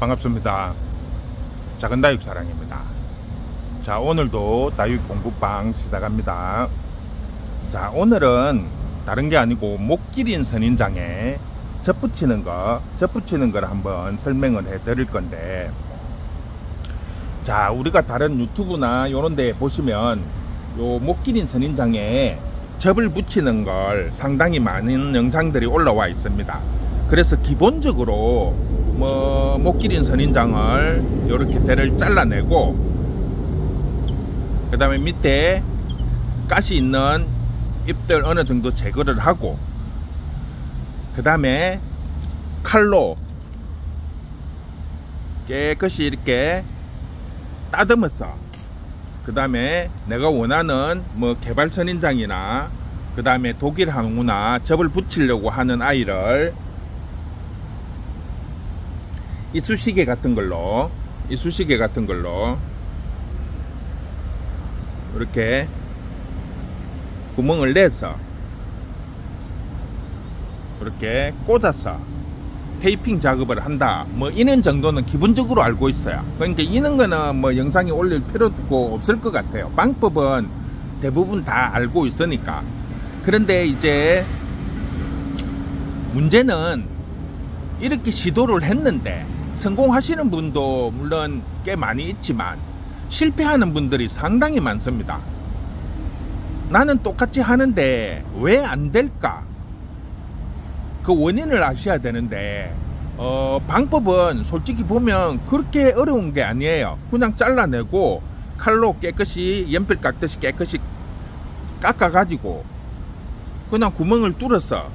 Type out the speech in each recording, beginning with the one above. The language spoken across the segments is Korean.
반갑습니다. 작은 다육 사랑입니다. 자, 오늘도 다육 공부방 시작합니다. 자, 오늘은 다른 게 아니고 목기린 선인장에 젖 붙이는 걸 한번 설명을 해 드릴 건데, 자, 우리가 다른 유튜브나 요런 데 보시면 요 목기린 선인장에 젖을 붙이는 걸 상당히 많은 영상들이 올라와 있습니다. 그래서 기본적으로 목기린 선인장을 요렇게 대를 잘라내고, 그 다음에 밑에 가시 있는 잎들 어느 정도 제거를 하고, 그 다음에 칼로 깨끗이 이렇게 따듬어서, 그 다음에 내가 원하는 개발 선인장이나 그 다음에 독일 항우나 젖을 붙이려고 하는 아이를 이쑤시개 같은 걸로 이렇게 구멍을 내서 이렇게 꽂아서 테이핑 작업을 한다, 이런 정도는 기본적으로 알고 있어요. 그러니까 이런 거는 영상에 올릴 필요도 없을 것 같아요. 방법은 대부분 다 알고 있으니까. 그런데 이제 문제는 이렇게 시도를 했는데 성공하시는 분도 물론 꽤 많이 있지만 실패하는 분들이 상당히 많습니다. 나는 똑같이 하는데 왜 안 될까? 그 원인을 아셔야 되는데, 방법은 솔직히 보면 그렇게 어려운 게 아니에요. 그냥 잘라내고 칼로 깨끗이 연필 깎듯이 깨끗이 깎아가지고 그냥 구멍을 뚫어서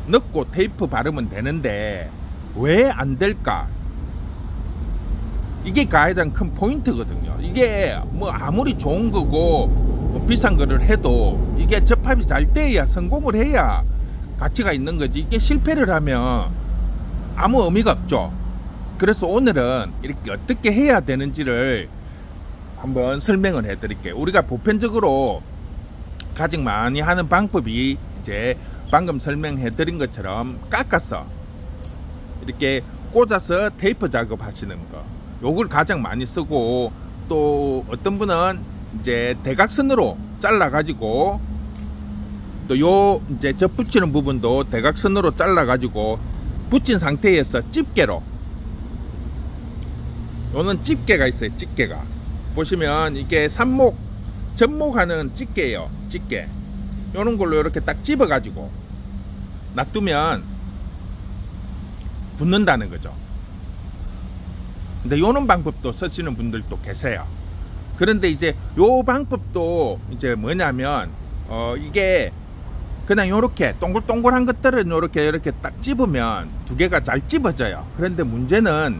넣고 테이프 바르면 되는데 왜 안 될까? 이게 가장 큰 포인트거든요. 이게 아무리 좋은 거고 비싼 거를 해도 이게 접합이 잘 돼야 성공을 해야 가치가 있는 거지. 이게 실패를 하면 아무 의미가 없죠. 그래서 오늘은 이렇게 어떻게 해야 되는지를 한번 설명을 해 드릴게요. 우리가 보편적으로 가장 많이 하는 방법이 이제 방금 설명해 드린 것처럼 깎아서 이렇게 꽂아서 테이프 작업하시는 거, 요걸 가장 많이 쓰고, 또 어떤 분은 이제 대각선으로 잘라 가지고 또 요 이제 젖 붙이는 부분도 대각선으로 잘라 가지고 붙인 상태에서 집게로, 요는 집게가 있어요. 집게가 보시면 이게 삽목 접목하는 집게예요. 집게 요런 걸로 이렇게 딱 집어 가지고 놔두면 붙는다는 거죠. 근데 요런 방법도 쓰시는 분들도 계세요. 그런데 이제 요 방법도 이제 뭐냐면 이게 그냥 요렇게 동글동글한 것들은 요렇게 딱 집으면 두 개가 잘 집어져요. 그런데 문제는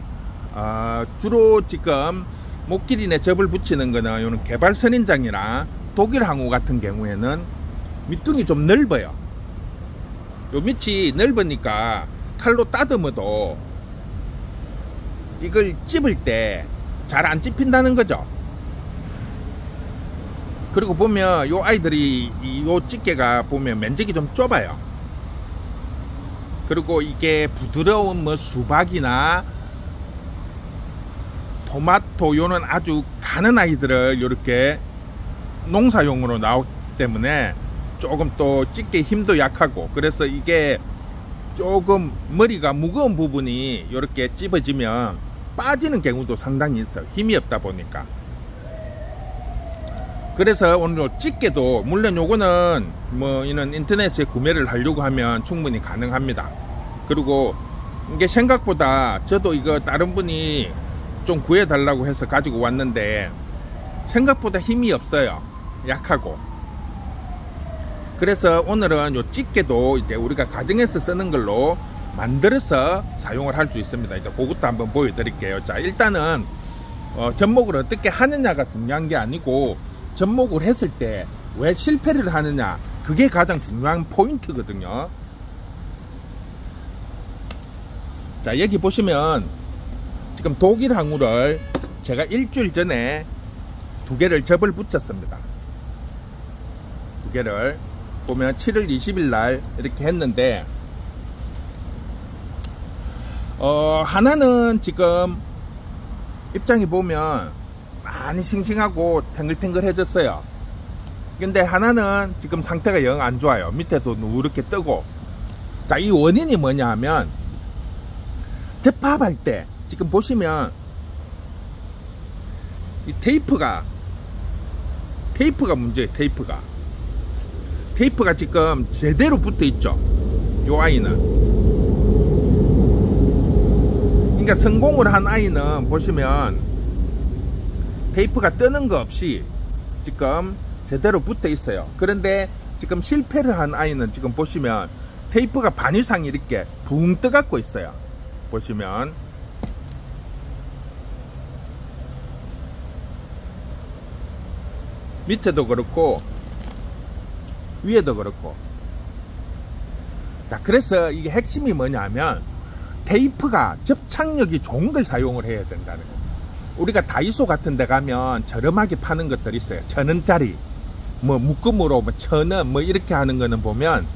주로 지금 목기린에 젖을 붙이는 거는 요는 개발 선인장이나 독일 항우 같은 경우에는 밑둥이 좀 넓어요. 요 밑이 넓으니까 칼로 따듬어도 이걸 찝을 때 잘 안 찝힌다는 거죠. 그리고 보면 요 아이들이 요 집게가 보면 면적이 좀 좁아요. 그리고 이게 부드러운 수박이나 토마토 요는 아주 가는 아이들을 요렇게 농사용으로 나오기 때문에 조금 또 집게 힘도 약하고, 그래서 이게 조금 머리가 무거운 부분이 이렇게 찝어지면 빠지는 경우도 상당히 있어요. 힘이 없다 보니까. 그래서 오늘 요 집게도 물론 요거는 이런 인터넷에 구매를 하려고 하면 충분히 가능합니다. 그리고 이게 생각보다 저도 이거 다른 분이 좀 구해 달라고 해서 가지고 왔는데 생각보다 힘이 없어요. 약하고. 그래서 오늘은 요 집게도 이제 우리가 가정에서 쓰는 걸로 만들어서 사용을 할 수 있습니다. 이제 그것도 한번 보여드릴게요. 자, 일단은 접목을 어떻게 하느냐가 중요한 게 아니고 접목을 했을 때 왜 실패를 하느냐, 그게 가장 중요한 포인트거든요. 자, 여기 보시면 지금 독일 항우를 제가 일주일 전에 두 개를 접을 붙였습니다. 두 개를 보면 7월 20일 날 이렇게 했는데 하나는 지금 입장이 보면 많이 싱싱하고 탱글탱글해졌어요. 근데 하나는 지금 상태가 영 안 좋아요. 밑에도 누렇게 뜨고. 자, 이 원인이 뭐냐 하면 접합할 때 지금 보시면 이 테이프가 문제예요. 테이프가 지금 제대로 붙어 있죠. 요 아이는. 그러니까 성공을 한 아이는 보시면 테이프가 뜨는 거 없이 지금 제대로 붙어 있어요. 그런데 지금 실패를 한 아이는 지금 보시면 테이프가 반 이상 이렇게 붕 떠 갖고 있어요. 보시면 밑에도 그렇고 위에도 그렇고. 자, 그래서 이게 핵심이 뭐냐면 테이프가 접착력이 좋은 걸 사용을 해야 된다는 거예요. 우리가 다이소 같은 데 가면 저렴하게 파는 것들이 있어요. 1,000원짜리 뭐 묶음으로 뭐 1,000원 뭐 이렇게 하는 거는 보면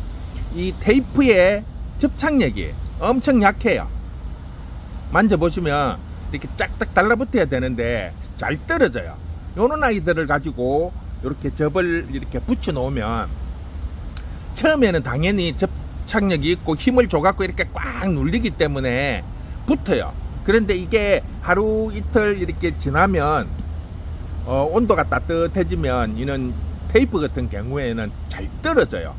이 테이프의 접착력이 엄청 약해요. 만져보시면 이렇게 짝딱 달라붙어야 되는데 잘 떨어져요. 요런 아이들을 가지고 이렇게 접을 이렇게 붙여 놓으면 처음에는 당연히 접착력이 있고 힘을 줘갖고 이렇게 꽉 눌리기 때문에 붙어요. 그런데 이게 하루 이틀 이렇게 지나면 온도가 따뜻해지면 이는 테이프 같은 경우에는 잘 떨어져요.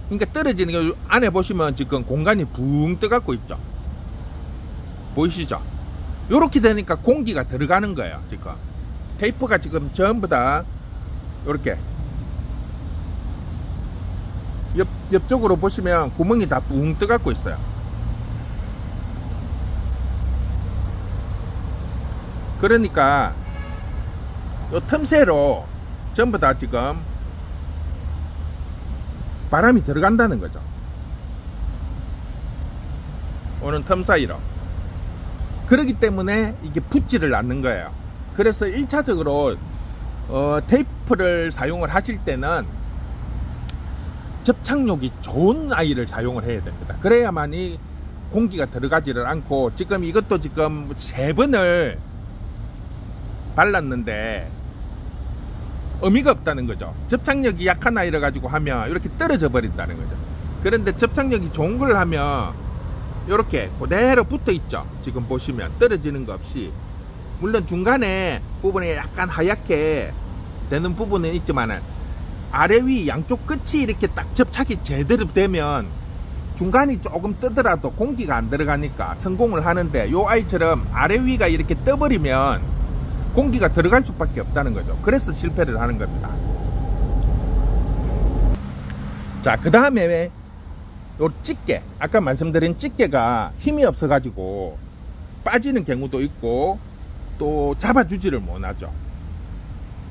그러니까 떨어지는 게 안에 보시면 지금 공간이 붕 떠갖고 있죠. 보이시죠? 요렇게 되니까 공기가 들어가는 거예요. 지금 테이프가 지금 전부 다 요렇게 옆쪽으로 보시면 구멍이 다 붕 떠갖고 있어요. 그러니까 요 틈새로 전부 다 지금 바람이 들어간다는 거죠. 오는 틈 사이로. 그렇기 때문에 이게 붙지를 않는 거예요. 그래서 1차적으로 테이프를 사용을 하실 때는 접착력이 좋은 아이를 사용을 해야 됩니다. 그래야만이 공기가 들어가지를 않고, 지금 이것도 지금 3번을 발랐는데 의미가 없다는 거죠. 접착력이 약한 아이를 가지고 하면 이렇게 떨어져 버린다는 거죠. 그런데 접착력이 좋은 걸 하면 이렇게 그대로 붙어 있죠. 지금 보시면 떨어지는 거 없이. 물론 중간에 부분에 약간 하얗게 되는 부분은 있지만 아래 위 양쪽 끝이 이렇게 딱 접착이 제대로 되면 중간이 조금 뜨더라도 공기가 안 들어가니까 성공을 하는데, 요 아이처럼 아래 위가 이렇게 떠버리면 공기가 들어갈 수밖에 없다는 거죠. 그래서 실패를 하는 겁니다. 자, 그 다음에 요 집게, 아까 말씀드린 집게가 힘이 없어 가지고 빠지는 경우도 있고 또 잡아주지를 못하죠.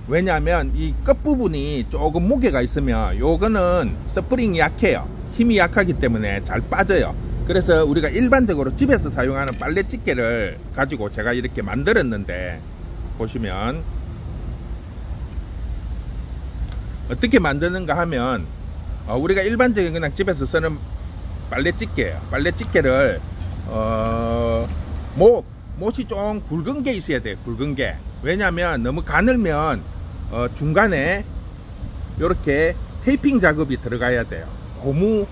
왜냐하면 이 끝부분이 조금 무게가 있으면 요거는 스프링이 약해요. 힘이 약하기 때문에 잘 빠져요. 그래서 우리가 일반적으로 집에서 사용하는 빨래 집게를 가지고 제가 이렇게 만들었는데, 보시면 어떻게 만드는가 하면 우리가 일반적인 그냥 집에서 쓰는 빨래 집게예요. 빨래 집게를 못이 좀 굵은 게 있어야 돼요. 굵은 게. 왜냐하면 너무 가늘면 중간에 이렇게 테이핑 작업이 들어가야 돼요. 고무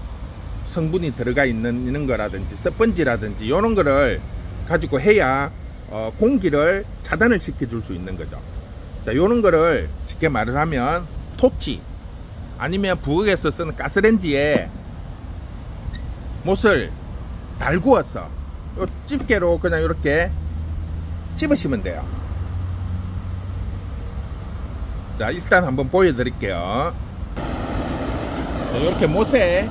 성분이 들어가 있는 거라든지 스펀지라든지 이런 거를 가지고 해야 공기를 차단을 시켜줄 수 있는 거죠. 자, 요런 거를 쉽게 말을 하면 토치 아니면 부엌에서 쓰는 가스레인지에 못을 달구어서 요 집게로 그냥 이렇게 집으시면 돼요. 자, 일단 한번 보여드릴게요. 자, 이렇게 못에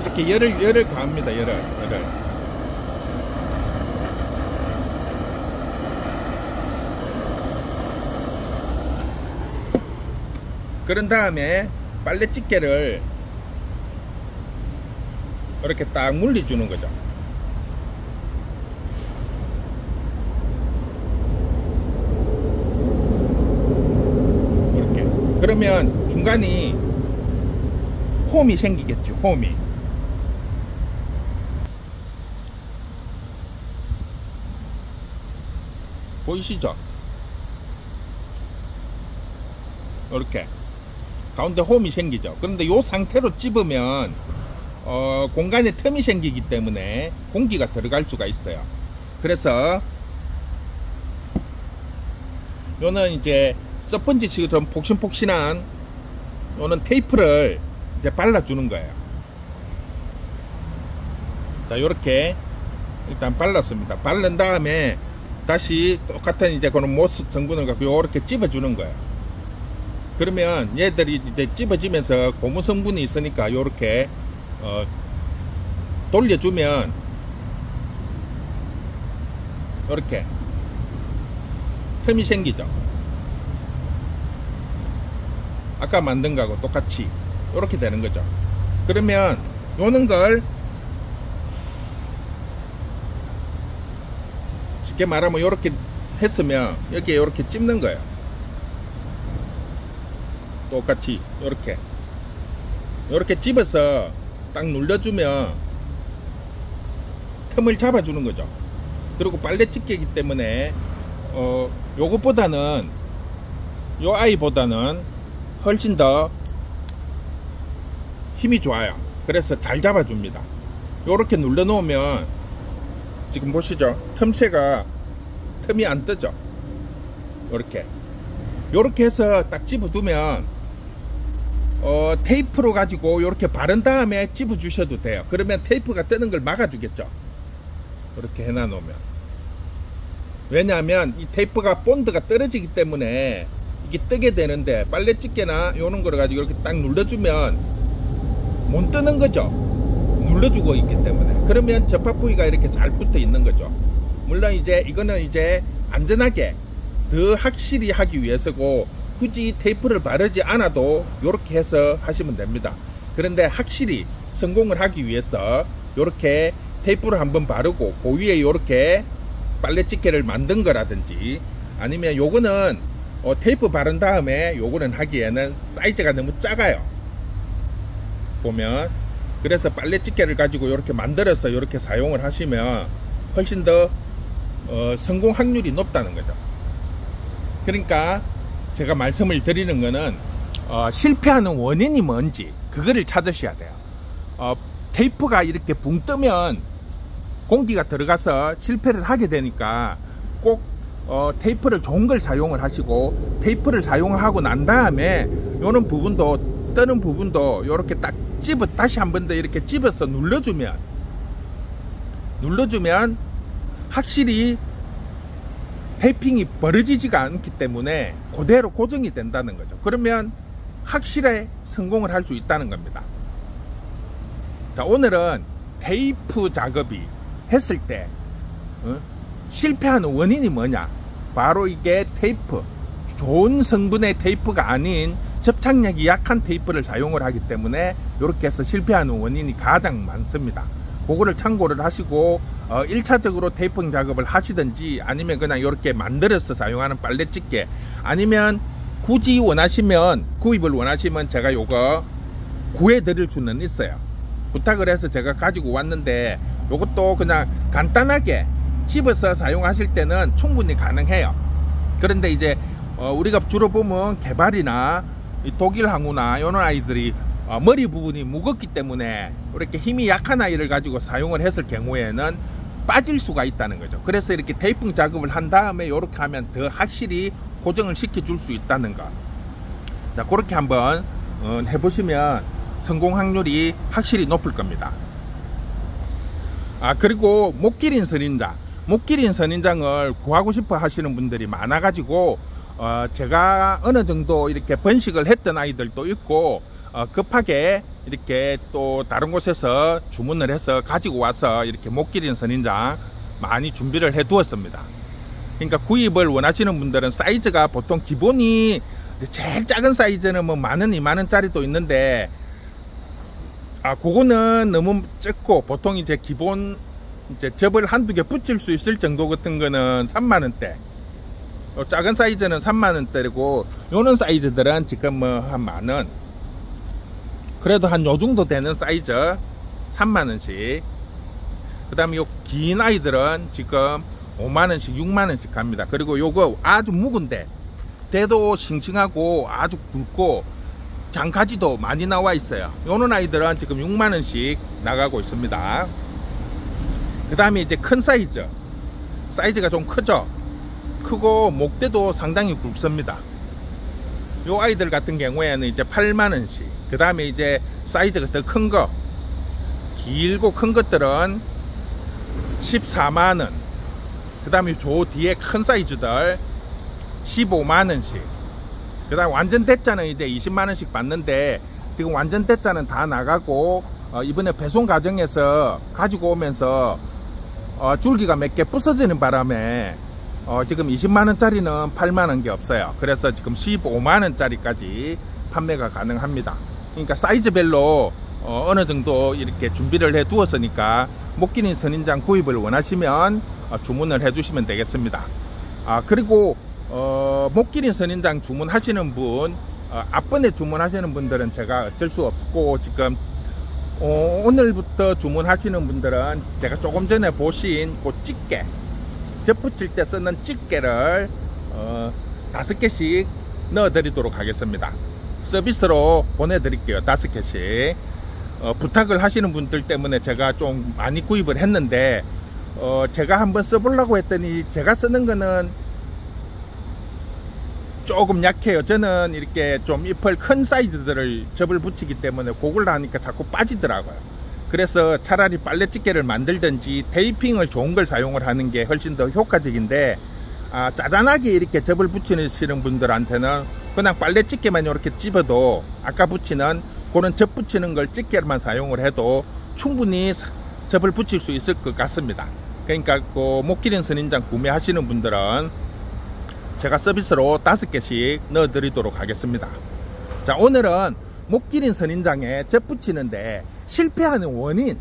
이렇게 열을 가합니다. 열을. 그런 다음에 빨래 집게를 이렇게 딱 물려주는 거죠. 이렇게. 그러면 중간이 홈이 생기겠죠. 홈이. 보이시죠? 이렇게 가운데 홈이 생기죠. 그런데 이 상태로 찝으면 공간에 틈이 생기기 때문에 공기가 들어갈 수가 있어요. 그래서 요는 이제 스펀지처럼 폭신폭신한 요는 테이프를 이제 발라주는 거예요. 자, 요렇게 일단 발랐습니다. 바른 다음에 다시 똑같은 이제 그런 모스 성분을 갖고 요렇게 찝어주는 거예요. 그러면 얘들이 이제 찝어지면서 고무 성분이 있으니까 요렇게 돌려주면 요렇게 틈이 생기죠. 아까 만든 거하고 똑같이 요렇게 되는 거죠. 그러면 요는 걸 쉽게 말하면 요렇게 했으면 여기에 요렇게 찝는 거예요. 똑같이 요렇게 집어서 딱 눌러주면 틈을 잡아주는 거죠. 그리고 빨래 집게이기 때문에 요것보다는 요 아이보다는 훨씬 더 힘이 좋아요. 그래서 잘 잡아줍니다. 요렇게 눌러 놓으면 지금 보시죠, 틈이 안 뜨죠. 요렇게 해서 딱 집어두면 테이프로 가지고 요렇게 바른 다음에 집어 주셔도 돼요. 그러면 테이프가 뜨는 걸 막아주겠죠. 이렇게 해놔 놓으면. 왜냐하면 이 테이프가 본드가 떨어지기 때문에 이게 뜨게 되는데, 빨래 집게나 요런 거를 가지고 이렇게 딱 눌러주면 못 뜨는 거죠. 눌러주고 있기 때문에. 그러면 접합 부위가 이렇게 잘 붙어 있는 거죠. 물론 이제 이거는 이제 안전하게 더 확실히 하기 위해서고, 굳이 테이프를 바르지 않아도 이렇게 해서 하시면 됩니다. 그런데 확실히 성공을 하기 위해서 이렇게 테이프를 한번 바르고 그 위에 이렇게 빨래 집게를 만든 거라든지, 아니면 요거는 테이프 바른 다음에 요거는 하기에는 사이즈가 너무 작아요, 보면. 그래서 빨래 집게를 가지고 이렇게 만들어서 이렇게 사용을 하시면 훨씬 더 성공 확률이 높다는 거죠. 그러니까 제가 말씀을 드리는 거는 실패하는 원인이 뭔지 그거를 찾으셔야 돼요. 테이프가 이렇게 붕 뜨면 공기가 들어가서 실패를 하게 되니까 꼭 테이프를 좋은 걸 사용을 하시고, 테이프를 사용하고 난 다음에 요런 부분도, 뜨는 부분도 요렇게 딱 다시 한 번 더 이렇게 집어서 눌러주면 확실히 테이핑이 벌어지지가 않기 때문에 그대로 고정이 된다는 거죠. 그러면 확실히 성공을 할 수 있다는 겁니다. 자, 오늘은 테이프 작업이 했을 때 실패하는 원인이 뭐냐, 바로 이게 테이프, 좋은 성분의 테이프가 아닌 접착력이 약한 테이프를 사용을 하기 때문에 이렇게 해서 실패하는 원인이 가장 많습니다. 그거를 참고를 하시고 1차적으로 테이핑 작업을 하시든지, 아니면 그냥 이렇게 만들어서 사용하는 빨래 집게, 아니면 굳이 원하시면, 구입을 원하시면 제가 요거 구해 드릴 수는 있어요. 부탁을 해서 제가 가지고 왔는데, 요것도 그냥 간단하게 집어서 사용하실 때는 충분히 가능해요. 그런데 이제 우리가 주로 보면 개발이나 독일 항우나 이런 아이들이 머리 부분이 무겁기 때문에 이렇게 힘이 약한 아이를 가지고 사용을 했을 경우에는 빠질 수가 있다는 거죠. 그래서 이렇게 테이핑 작업을 한 다음에 이렇게 하면 더 확실히 고정을 시켜 줄 수 있다는 거. 자, 그렇게 한번 해보시면 성공 확률이 확실히 높을 겁니다. 그리고 못 기린 선인장을 구하고 싶어 하시는 분들이 많아 가지고 제가 어느 정도 이렇게 번식을 했던 아이들도 있고, 급하게 이렇게 또 다른 곳에서 주문을 해서 가지고 와서 이렇게 못 기린 선인장 많이 준비를 해 두었습니다. 그러니까 구입을 원하시는 분들은 사이즈가 보통 기본이 제일 작은 사이즈는 뭐 10,000원, 20,000원짜리도 있는데, 그거는 너무 적고, 보통 이제 기본 이제 접을 한두 개 붙일 수 있을 정도 같은 거는 30,000원대, 작은 사이즈는 30,000원대고, 요런 사이즈들은 지금 뭐 한 10,000원, 그래도 한 요 정도 되는 사이즈 30,000원씩. 그 다음에 요 긴 아이들은 지금 5만원씩 6만원씩 갑니다. 그리고 요거 아주 묵은데 대도 싱싱하고 아주 굵고 장가지도 많이 나와 있어요. 요런 아이들은 지금 6만원씩 나가고 있습니다. 그 다음에 이제 큰 사이즈가 좀 크죠. 크고 목대도 상당히 굵습니다. 요 아이들 같은 경우에는 이제 8만원씩. 그 다음에 이제 사이즈가 더 큰 거, 길고 큰 것들은 14만원. 그 다음에 저 뒤에 큰 사이즈들 15만원씩. 그 다음 완전 대짜는 이제 20만원씩 받는데 지금 완전 대짜는 다 나가고 이번에 배송 과정에서 가지고 오면서 줄기가 몇 개 부서지는 바람에 지금 20만원짜리는 8만원 게 없어요. 그래서 지금 15만원짜리까지 판매가 가능합니다. 그러니까 사이즈별로 어느 정도 이렇게 준비를 해 두었으니까 목기린 선인장 구입을 원하시면 주문을 해 주시면 되겠습니다. 그리고 목기린 선인장 주문하시는 분, 앞번에 주문하시는 분들은 제가 어쩔 수 없고 지금 오늘부터 주문하시는 분들은 제가 조금 전에 보신 그 집게, 접 붙일 때 쓰는 집게를 5개씩 넣어 드리도록 하겠습니다. 서비스로 보내드릴게요. 5개씩. 부탁을 하시는 분들 때문에 제가 좀 많이 구입을 했는데 제가 한번 써보려고 했더니 제가 쓰는 거는 조금 약해요. 저는 이렇게 좀 잎을 큰 사이즈들을 접을 붙이기 때문에 그걸 하니까 자꾸 빠지더라고요. 그래서 차라리 빨래집게를 만들든지 테이핑을 좋은 걸 사용을 하는 게 훨씬 더 효과적인데 짜잔하게 이렇게 접을 붙이시는 분들한테는 그냥 빨래집게만 이렇게 집어도 아까 붙이는 그런 접 붙이는 걸 집게만 사용을 해도 충분히 접을 붙일 수 있을 것 같습니다. 그러니까 그 목기린 선인장 구매하시는 분들은 제가 서비스로 5개씩 넣어 드리도록 하겠습니다. 자, 오늘은 목기린 선인장에 접 붙이는데 실패하는 원인,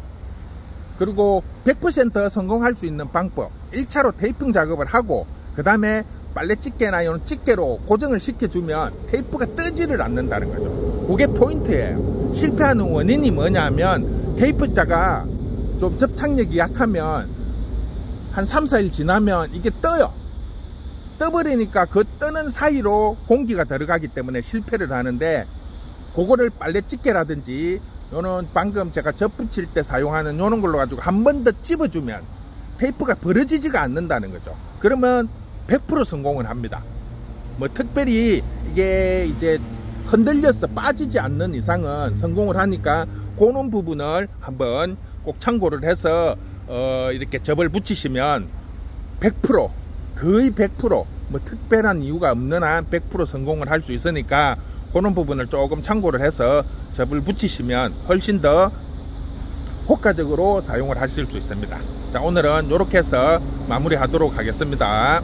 그리고 100% 성공할 수 있는 방법, 1차로 테이핑 작업을 하고 그 다음에 빨래집게나 이런 집게로 고정을 시켜주면 테이프가 뜨지를 않는다는 거죠. 그게 포인트예요. 실패하는 원인이 뭐냐면 테이프자가 좀 접착력이 약하면 한 3, 4일 지나면 이게 떠요. 떠버리니까 그 뜨는 사이로 공기가 들어가기 때문에 실패를 하는데, 그거를 빨래집게라든지 요는 방금 제가 접 붙일 때 사용하는 요런 걸로 가지고 한 번 더 집어주면 테이프가 벌어지지가 않는다는 거죠. 그러면 100% 성공을 합니다. 뭐 특별히 이게 이제 흔들려서 빠지지 않는 이상은 성공을 하니까 그런 부분을 한번 꼭 참고를 해서 이렇게 접을 붙이시면 100%, 거의 100%, 뭐 특별한 이유가 없는 한 100% 성공을 할 수 있으니까 그런 부분을 조금 참고를 해서 접을 붙이시면 훨씬 더 효과적으로 사용을 하실 수 있습니다. 자, 오늘은 이렇게 해서 마무리 하도록 하겠습니다.